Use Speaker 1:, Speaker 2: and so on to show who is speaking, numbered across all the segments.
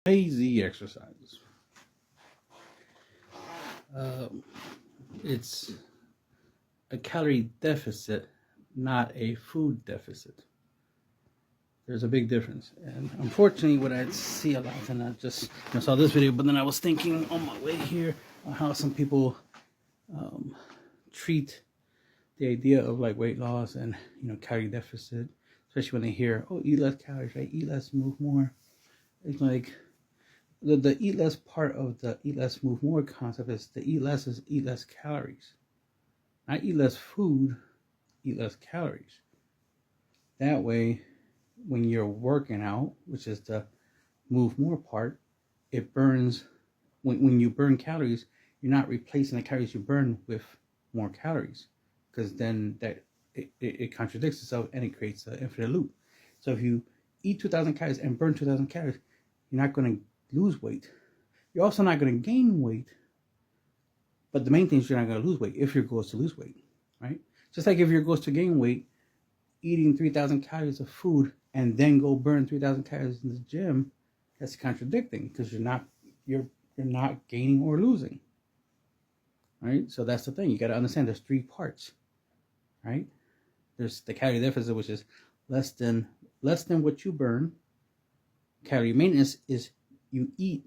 Speaker 1: Lazy exercises. It's a calorie deficit, not a food deficit. There's a big difference. And unfortunately, what I see a lot, and I saw this video, but then I was thinking on my way here on how some people treat the idea of like weight loss and calorie deficit, especially when they hear, oh, eat less calories, right? Eat less, move more. It's like the eat less part of the eat less, move more concept is the eat less is eat less calories. Not eat less food, eat less calories. That way, when you're working out, which is the move more part, it burns. When you burn calories, you're not replacing the calories you burn with more calories, because then it contradicts itself and it creates an infinite loop. So if you eat 2,000 calories and burn 2,000 calories, you're not going to lose weight. You're also not going to gain weight. But the main thing is you're not going to lose weight if your goal is to lose weight, right? Just like if your goal is to gain weight, eating 3,000 calories of food and then go burn 3,000 calories in the gym, that's contradicting, because you're not gaining or losing, right? So that's the thing. You got to understand there's three parts, right? There's the calorie deficit, which is less than what you burn. Calorie maintenance is you eat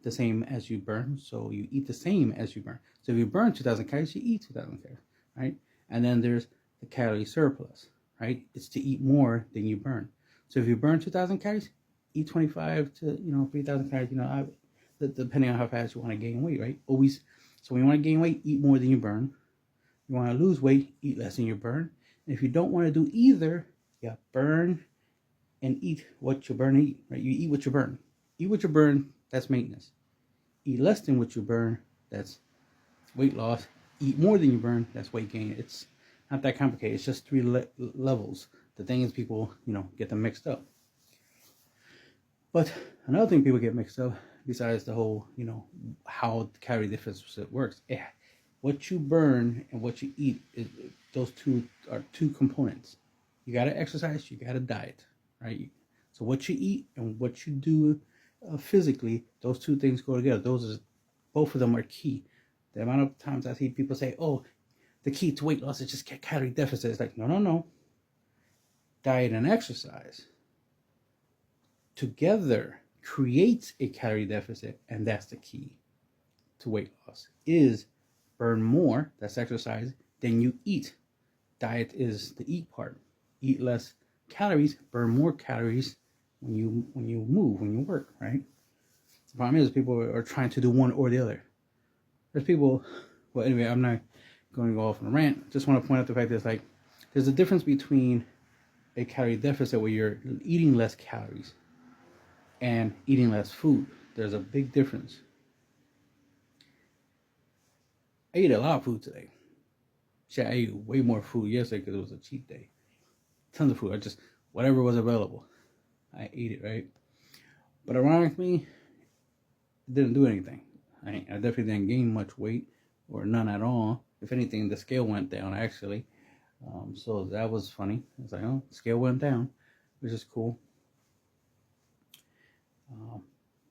Speaker 1: the same as you burn, so you eat the same as you burn. So if you burn 2,000 calories, you eat 2,000 calories, right? And then there's the calorie surplus, right? It's to eat more than you burn. So if you burn 2,000 calories, eat 25 to 3,000 calories. Depending on how fast you want to gain weight, right? Always. So when you want to gain weight, eat more than you burn. You want to lose weight, eat less than you burn. And if you don't want to do either, yeah, burn and eat what you burn and eat, right? You eat what you burn. Eat what you burn, that's maintenance. Eat less than what you burn, that's weight loss. Eat more than you burn, that's weight gain. It's not that complicated. It's just three levels. The thing is, people, get them mixed up. But another thing people get mixed up, besides the whole, how the calorie deficit works, what you burn and what you eat, those two are two components. You got to exercise, you got to diet, right? So what you eat and what you do physically, those two things go together. Both of them are key. The amount of times I see people say, oh, the key to weight loss is just calorie deficit. It's like, no. Diet and exercise together creates a calorie deficit, and that's the key to weight loss, is burn more, that's exercise, than you eat. Diet is the eat part. Eat less calories, burn more calories when you move, when you work, right? The problem is people are trying to do one or the other. There's people, well, anyway, I'm not going to go off on a rant. Just want to point out the fact that there's a difference between a calorie deficit where you're eating less calories and eating less food. There's a big difference. I ate a lot of food today. Shit, I ate way more food yesterday because it was a cheat day. Tons of food. Whatever was available, I ate it, right? But ironically, it didn't do anything. I definitely didn't gain much weight, or none at all. If anything, the scale went down, actually. So that was funny. It's like, oh, scale went down, which is cool.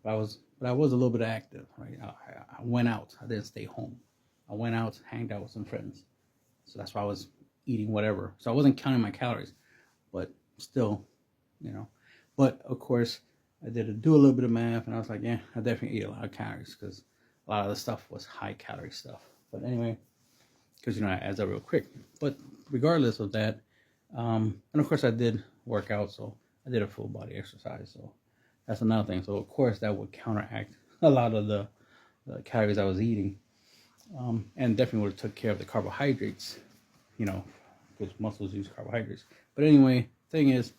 Speaker 1: But I was a little bit active, right? I went out. I didn't stay home. I went out, hanged out with some friends. So that's why I was eating whatever. So I wasn't counting my calories, but still, But of course, I did do a little bit of math, and I was like, yeah, I definitely ate a lot of calories, because a lot of the stuff was high calorie stuff. But anyway, because it adds up real quick. But regardless of that, and of course I did work out, so I did a full body exercise, so that's another thing. So of course that would counteract a lot of the calories I was eating, and definitely would have took care of the carbohydrates, because muscles use carbohydrates. But anyway, thing is,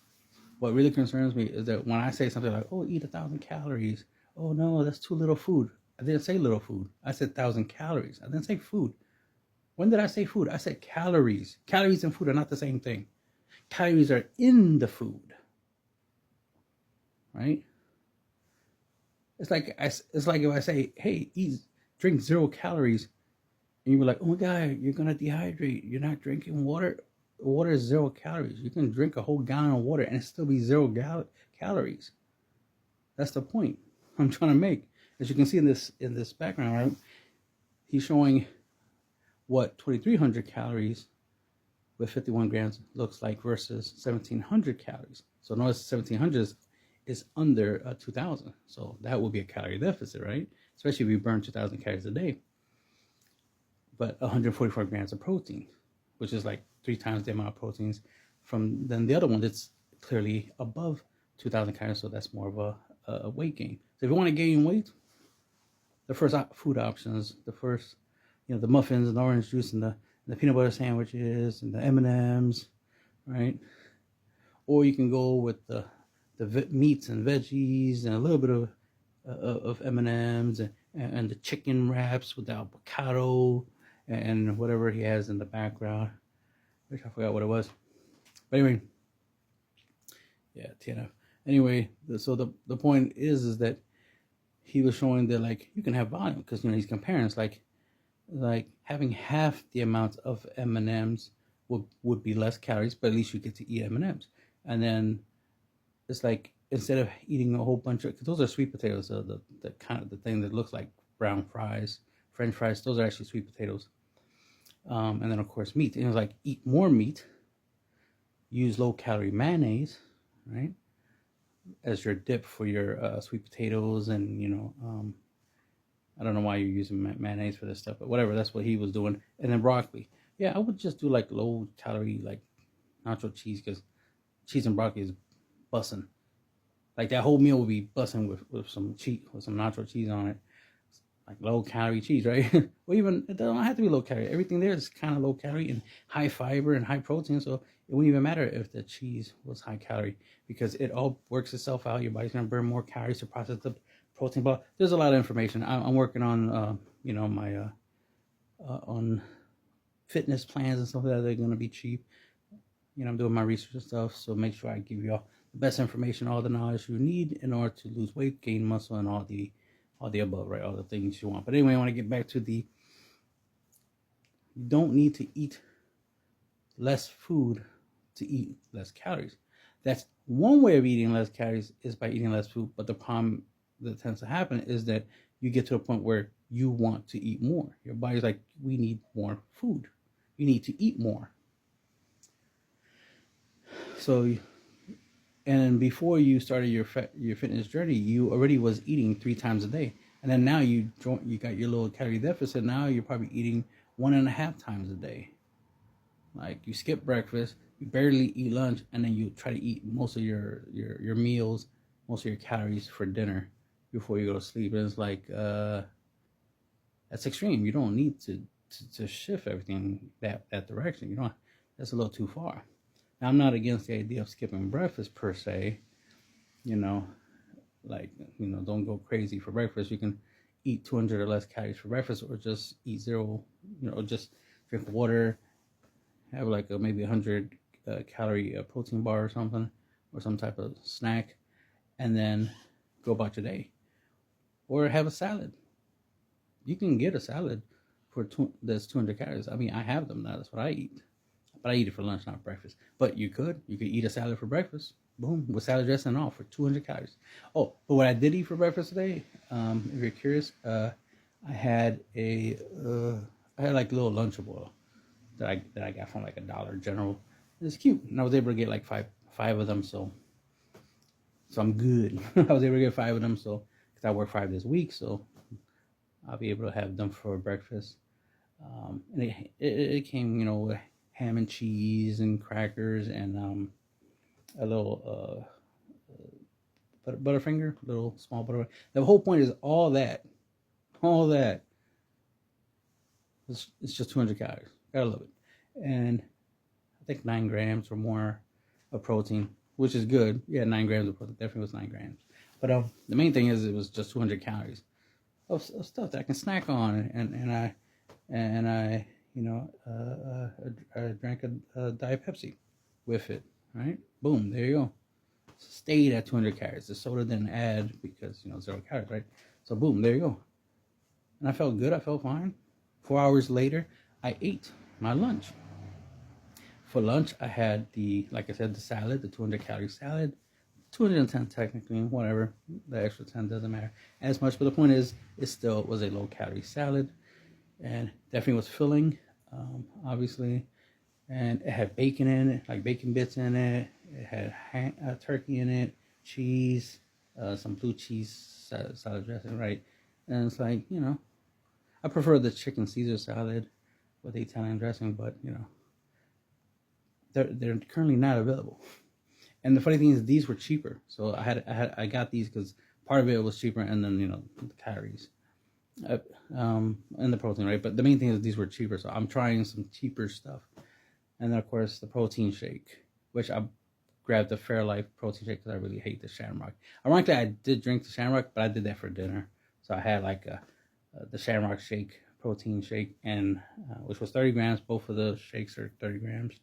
Speaker 1: what really concerns me is that when I say something like, oh, eat 1,000 calories, oh no, that's too little food. I didn't say little food. I said 1,000 calories. I didn't say food. When did I say food? I said calories. Calories and food are not the same thing. Calories are in the food, right? It's like if I say, hey, drink 0 calories, and you were like, oh my God, you're gonna dehydrate. You're not drinking water. Water is 0 calories. You can drink a whole gallon of water and it still be 0 calories. That's the point. I'm trying to make. As you can see in this background, right? He's showing what 2,300 calories with 51 grams looks like versus 1,700 calories. So notice 1,700 is under 2,000. So that will be a calorie deficit, right? Especially if you burn 2,000 calories a day. But 144 grams of protein, which is like 3 times the amount of proteins from then the other one that's clearly above 2,000 calories. So that's more of a weight gain. So if you want to gain weight, the first food options, the first, the muffins and the orange juice and the peanut butter sandwiches and the M&Ms, right? Or you can go with the meats and veggies and a little bit of M&Ms and the chicken wraps with the avocado and whatever he has in the background, which I forgot what it was. But anyway, yeah, TNF. Anyway, so the point is that he was showing that like you can have volume because he's comparing. It's like having half the amount of M&Ms would be less calories, but at least you get to eat M&Ms. And then it's like instead of eating a whole bunch of, because those are sweet potatoes, the kind of the thing that looks like brown fries, French fries. Those are actually sweet potatoes. And then of course meat. And it was like eat more meat, use low calorie mayonnaise, right, as your dip for your sweet potatoes, and I don't know why you're using mayonnaise for this stuff, but whatever. That's what he was doing. And then broccoli. Yeah, I would just do like low calorie, like nacho cheese, because cheese and broccoli is bussin'. Like that whole meal would be bussin' with some nacho cheese on it. Like low calorie cheese, right? Or even, it doesn't have to be low calorie. Everything there is kind of low calorie and high fiber and high protein. So it wouldn't even matter if the cheese was high calorie, because it all works itself out. Your body's going to burn more calories to process the protein. But there's a lot of information. I'm working on, my on fitness plans and stuff like that. They're going to be cheap. I'm doing my research and stuff. So make sure I give you all the best information, all the knowledge you need in order to lose weight, gain muscle, and all the above, right? All the things you want. But anyway, I want to get back to you don't need to eat less food to eat less calories. That's one way of eating less calories, is by eating less food. But the problem that tends to happen is that you get to a point where you want to eat more. Your body's like, we need more food. You need to eat more. So, and then before you started your fitness journey, you already was eating 3 times a day. And then now you got your little calorie deficit. Now you're probably eating 1.5 times a day. Like you skip breakfast, you barely eat lunch, and then you try to eat most of your meals, most of your calories for dinner before you go to sleep. And it's like, that's extreme. You don't need to shift everything that direction. That's a little too far. Now, I'm not against the idea of skipping breakfast per se, don't go crazy for breakfast. You can eat 200 or less calories for breakfast, or just eat zero, or just drink water, have like maybe 100 calorie protein bar or something, or some type of snack, and then go about your day. Or have a salad. You can get a salad that's 200 calories. I mean, I have them now. That's what I eat. But I eat it for lunch, not breakfast. But you could eat a salad for breakfast. Boom, with salad dressing and all for 200 calories. Oh, but what I did eat for breakfast today, if you're curious, I had like a little Lunchable that I got from like a Dollar General. It's cute, and I was able to get like five of them. So I'm good. I was able to get 5 of them. So because I work 5 days a week, so I'll be able to have them for breakfast. And it came, with ham and cheese and crackers and a little Butterfinger, little small Butterfinger. The whole point is all that it's just 200 calories. Gotta love it. And I think 9 grams or more of protein, which is good. Yeah, 9 grams of protein. Definitely was 9 grams. But the main thing is it was just 200 calories of stuff that I can snack on, and I I drank a Diet Pepsi with it, right? Boom, there you go. Stayed at 200 calories. The soda didn't add because, 0 calories, right? So boom, there you go. And I felt good. I felt fine. 4 hours later, I ate my lunch. For lunch, I had like I said, the salad, the 200 calorie salad, 210 technically, whatever. The extra 10 doesn't matter as much. But the point is, it still was a low calorie salad, and definitely was filling, obviously. And it had bacon in it, like bacon bits in it. It had turkey in it, cheese, some blue cheese salad dressing, right? And it's like, I prefer the chicken Caesar salad with the Italian dressing, but they're currently not available. And the funny thing is, these were cheaper, so I got these because part of it was cheaper, and then the calories, and the protein, right? But the main thing is these were cheaper, so I'm trying some cheaper stuff. And then of course the protein shake, which I grabbed the Fairlife protein shake because I really hate the Shamrock. Ironically, I did drink the Shamrock, but I did that for dinner, so I had like the Shamrock shake, protein shake, and which was 30 grams. Both of the shakes are 30 grams.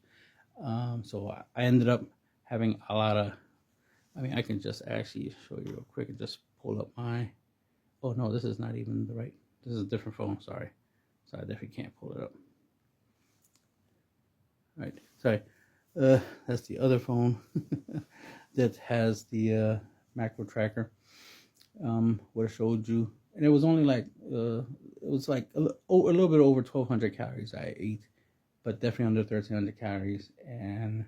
Speaker 1: So I ended up having a lot of, I can just actually show you real quick and just pull up my, oh no, this is not even the right, this is a different phone, sorry. So I definitely can't pull it up. Right, sorry. That's the other phone that has the macro tracker. What I showed you, and it was only like it was like a little bit over 1,200 calories I ate, but definitely under 1,300 calories, and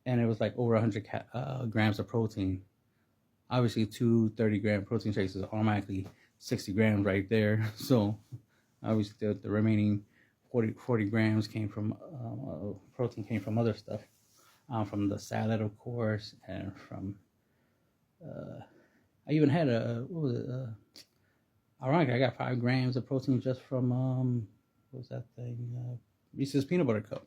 Speaker 1: it was like over 100 grams of protein. Obviously, 2 30-gram protein shakes is automatically 60 grams right there. So obviously the remaining 40 grams came from protein, came from other stuff, from the salad, of course, and from I even had what was it, ironically I got 5 grams of protein just from what was that thing, Reese's peanut butter cup.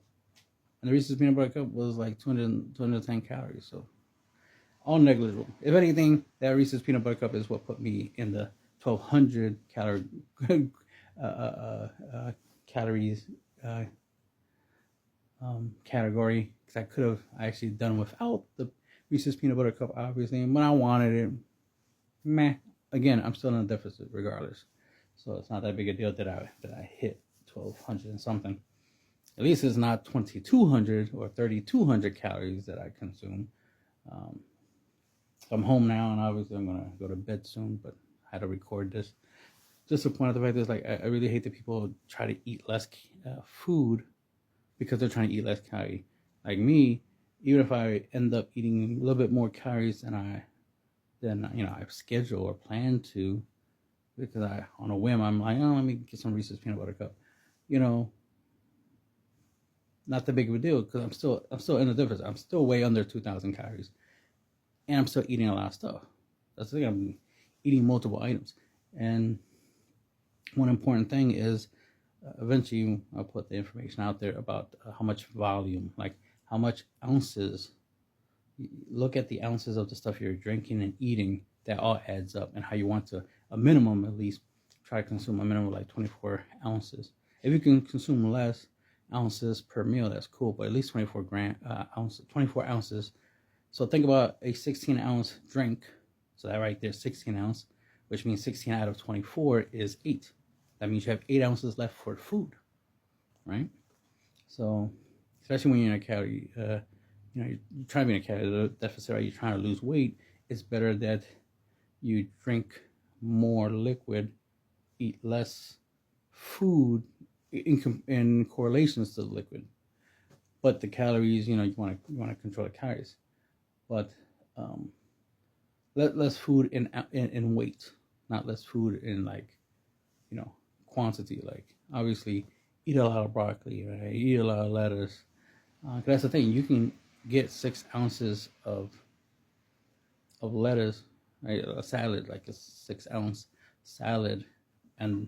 Speaker 1: And the Reese's peanut butter cup was like 210 calories, so all negligible. If anything, that Reese's peanut butter cup is what put me in the 1,200 calories category, because I could have actually done without the Reese's peanut butter cup, obviously. When I wanted it, meh. Again, I'm still in a deficit regardless, so it's not that big a deal that I hit 1,200 and something. At least it's not 2,200 or 3,200 calories that I consume. So I'm home now, and obviously I'm gonna go to bed soon. But I had to record this just to point out the fact that, like, I really hate that people try to eat less food because they're trying to eat less calorie. Like me, even if I end up eating a little bit more calories than I've scheduled or planned to, because on a whim I'm like, oh, let me get some Reese's peanut butter cup, not that big of a deal, because I'm still in the deficit. I'm still way under 2,000 calories, and I'm still eating a lot of stuff. That's the thing. I'm eating multiple items, and one important thing is, eventually I'll put the information out there about how much volume, like how much ounces. Look at the ounces of the stuff you're drinking and eating. That all adds up, and how you want to, a minimum at least, try to consume a minimum of like 24 ounces. If you can consume less ounces per meal, that's cool, but at least 24 ounces. So think about a 16-ounce drink. So that right there, 16 ounce, which means 16 out of 24 is 8. That means you have 8 ounces left for food, right? So, especially when you're in a calorie, you're trying to be in a calorie deficit, right? You're trying to lose weight. It's better that you drink more liquid, eat less food in correlations to the liquid. But the calories, you want to control the calories. But less food in weight, not less food in, like, quantity. Like, obviously, eat a lot of broccoli, right? Eat a lot of lettuce. That's the thing. You can get 6 ounces of lettuce, right? A salad, like a 6-ounce salad, and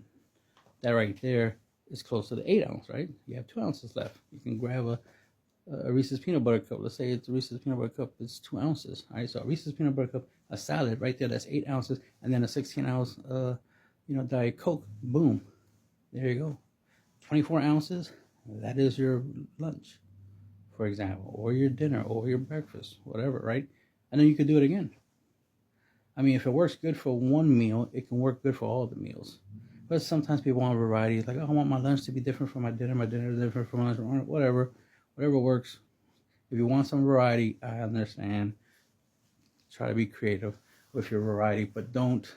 Speaker 1: that right there is close to the 8-ounce, right? You have 2 ounces left. You can grab a Reese's peanut butter cup. Let's say it's a Reese's peanut butter cup. It's 2 ounces. All right, so a Reese's peanut butter cup, a salad right there. That's 8 ounces, and then a 16-ounce, Diet Coke. Boom, there you go. 24 ounces. That is your lunch, for example, or your dinner, or your breakfast, whatever, right? And then you could do it again. I mean, if it works good for one meal, it can work good for all the meals. But sometimes people want variety. It's like, oh, I want my lunch to be different from my dinner is different from my lunch, whatever works. If you want some variety, I understand. try to be creative with your variety, but don't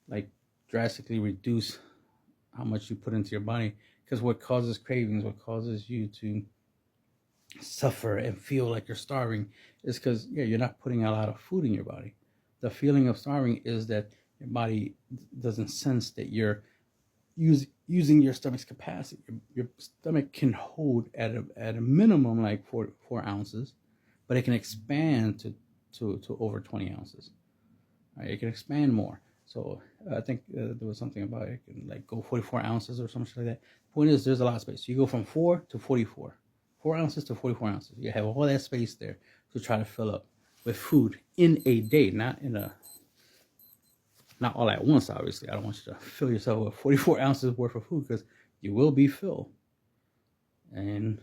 Speaker 1: like drastically reduce how much you put into your body, because what causes cravings, what causes you to suffer and feel like you're starving, is because you're not putting a lot of food in your body. The feeling of starving is that your body doesn't sense that you're using your stomach's capacity. Your stomach can hold at a minimum like 4 ounces, but it can expand to over 20 ounces. Right? It can expand more. So I think there was something about it can like go 44 ounces or something like that. The point is, there's a lot of space. So you go from 4 to 44, 4 ounces to 44 ounces. You have all that space there to try to fill up with food in a day, not all at once. Obviously, I don't want you to fill yourself with 44 ounces worth of food, because you will be filled, and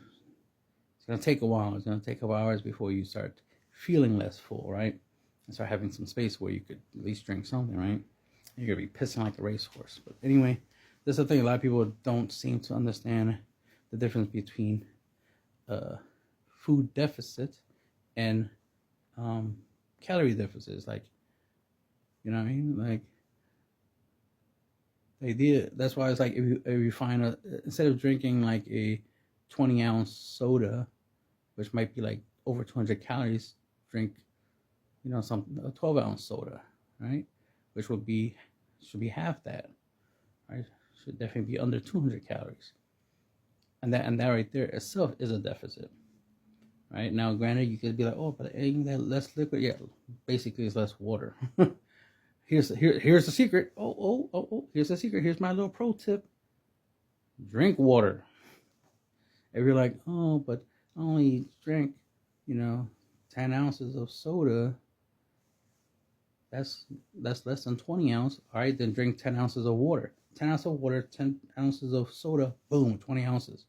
Speaker 1: it's gonna take a while. It's gonna take a couple hours before you start feeling less full, right? And start having some space where you could at least drink something, right? You're gonna be pissing like a racehorse. But anyway, that's the thing. A lot of people don't seem to understand the difference between food deficit and calorie deficits. Like, you know what I mean? Like, the idea, that's why it's like, if you find instead of drinking like a 20-ounce soda, which might be like over 200 calories, drink, a 12-ounce soda, right? Which should be half that, right? Should definitely be under 200 calories. And that right there itself is a deficit. Right? Now, granted, you could be like, oh, but ain't that less liquid? Yeah, basically it's less water. Here's the secret. Oh, here's the secret. Here's my little pro tip. Drink water. If you're like, oh, but I only drank, 10 ounces of soda, that's less than 20 ounces. All right, then drink 10 ounces of water. 10 ounces of water, 10 ounces of soda, boom, 20 ounces.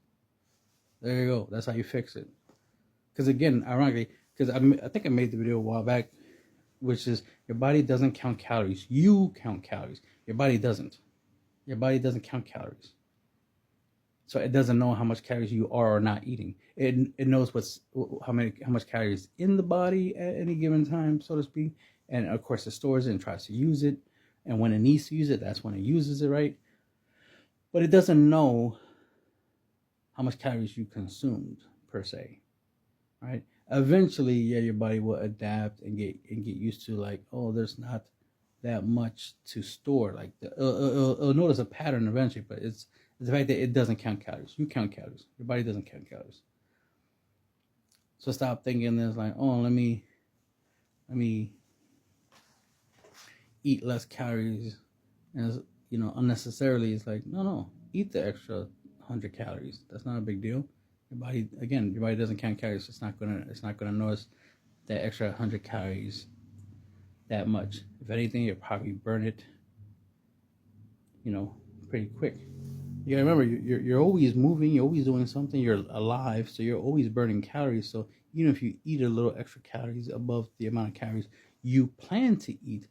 Speaker 1: There you go. That's how you fix it. Because again, ironically, because I think I made the video a while back, which is your body doesn't count calories. You count calories. Your body doesn't. Your body doesn't count calories. So it doesn't know how much calories you are or not eating. It knows how much calories in the body at any given time, so to speak. And of course, it stores it and tries to use it. And when it needs to use it, that's when it uses it, right? But it doesn't know how much calories you consumed per se, right? Eventually, your body will adapt and get used to like, oh, there's not that much to store. Like it'll notice a pattern eventually, but it's the fact that it doesn't count calories. You count calories. Your body doesn't count calories. So stop thinking there's like, oh, let me eat less calories, and unnecessarily. It's like, no, eat the extra 100 calories. That's not a big deal. Your body doesn't count calories. It's not gonna notice that extra 100 calories that much. If anything, you'll probably burn it, pretty quick. You gotta remember, you're always moving, you're always doing something, you're alive, so you're always burning calories. So even if you eat a little extra calories above the amount of calories you plan to eat,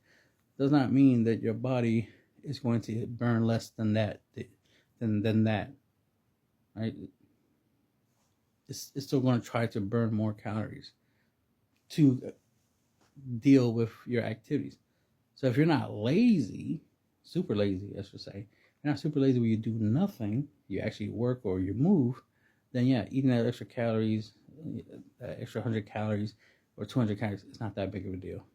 Speaker 1: does not mean that your body is going to burn less than that, right? It's still going to try to burn more calories to deal with your activities. So if you're not lazy, super lazy, I should say, you're not super lazy where you do nothing, you actually work or you move, then eating that extra calories, that extra 100 calories or 200 calories, it's not that big of a deal.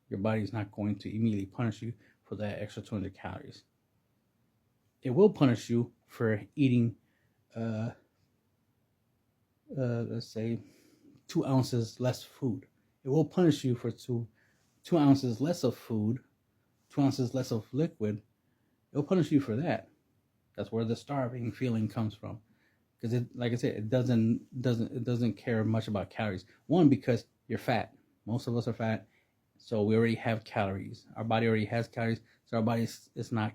Speaker 1: Your body's not going to immediately punish you for that extra 200 calories. It will punish you for eating, let's say, 2 ounces less food. It will punish you for 2 ounces less of food, 2 ounces less of liquid. It'll punish you for that. That's where the starving feeling comes from. Because it, like I said, it doesn't care much about calories. One, because you're fat. Most of us are fat, so we already have calories. Our body already has calories, so our body is not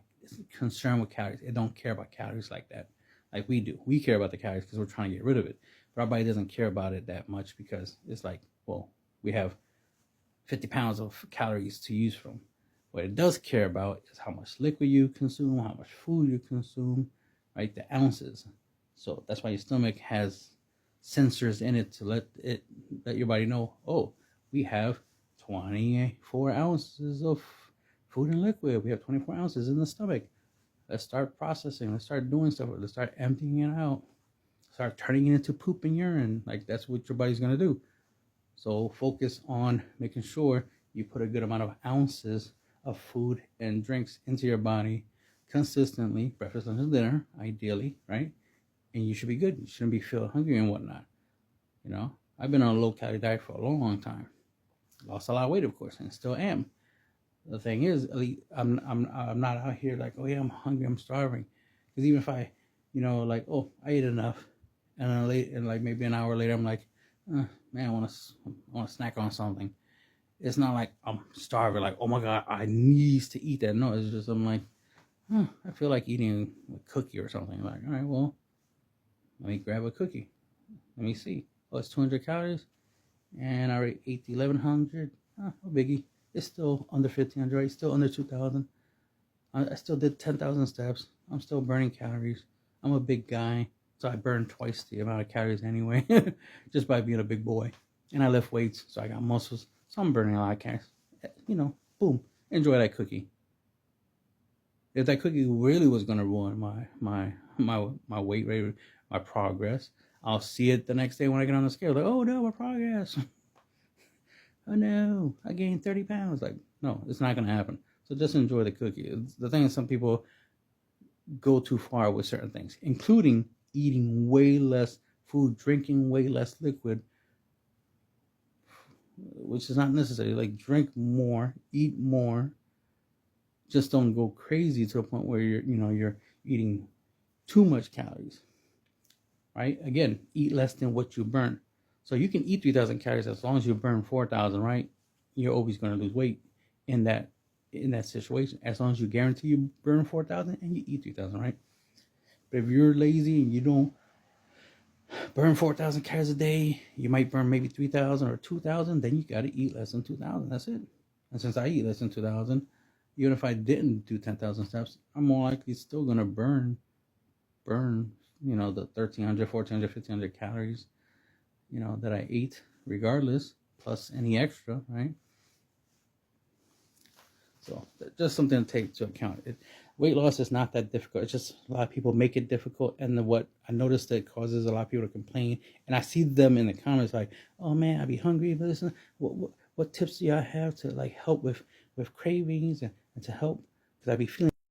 Speaker 1: concerned with calories. It don't care about calories like that, like we do. We care about the calories because we're trying to get rid of it. But our body doesn't care about it that much because it's like, well, we have 50 pounds of calories to use from. What it does care about is how much liquid you consume, how much food you consume, right? The ounces. So that's why your stomach has sensors in it to let your body know, oh, we have 24 ounces of food and liquid. We have 24 ounces in the stomach. Let's start processing. Let's start doing stuff. Let's start emptying it out. Start turning it into poop and urine. Like, that's what your body's going to do. So focus on making sure you put a good amount of ounces of food and drinks into your body consistently, breakfast, lunch, and dinner, ideally, right? And you should be good. You shouldn't be feeling hungry and whatnot. You know, I've been on a low-calorie diet for a long, long time. Lost a lot of weight, of course, and still am. The thing is, I'm not out here like, oh yeah, I'm hungry, I'm starving. Because even if I, like, oh, I ate enough, and then like maybe an hour later, I'm like, man, I want to snack on something. It's not like I'm starving, like, oh my god, I need to eat that. No, it's just I'm like, I feel like eating a cookie or something. Like, all right, well, let me grab a cookie. Let me see. Oh, it's 200 calories, and I already ate the 1100. No biggie. It's still under 1500, right? Still under 2000. I still did 10,000 steps. I'm still burning calories. I'm a big guy, so I burn twice the amount of calories anyway, just by being a big boy. And I lift weights, so I got muscles. So I'm burning a lot of calories. Boom. Enjoy that cookie. If that cookie really was gonna ruin my weight rate, my progress, I'll see it the next day when I get on the scale. Like, oh no, my progress. Oh no, I gained 30 pounds. Like, no, it's not gonna happen. So just enjoy the cookie. The thing is, some people go too far with certain things, including eating way less food, drinking way less liquid, which is not necessary. Like, drink more, eat more. Just don't go crazy to a point where you're eating too much calories. Right? Again, eat less than what you burn. So you can eat 3,000 calories as long as you burn 4,000, right? You're always going to lose weight in that situation, as long as you guarantee you burn 4,000 and you eat 3,000, right? But if you're lazy and you don't burn 4,000 calories a day, you might burn maybe 3,000 or 2,000, then you got to eat less than 2,000. That's it. And since I eat less than 2,000, even if I didn't do 10,000 steps, I'm more likely still going to burn, the 1,300, 1,400, 1,500 calories, that I ate regardless, plus any extra, right? So just something to take into account. Weight loss is not that difficult. It's just a lot of people make it difficult, and what I noticed that causes a lot of people to complain, and I see them in the comments like, "Oh man, I be hungry, but listen, what tips do y'all have to like help with cravings and to help?" Because I be feeling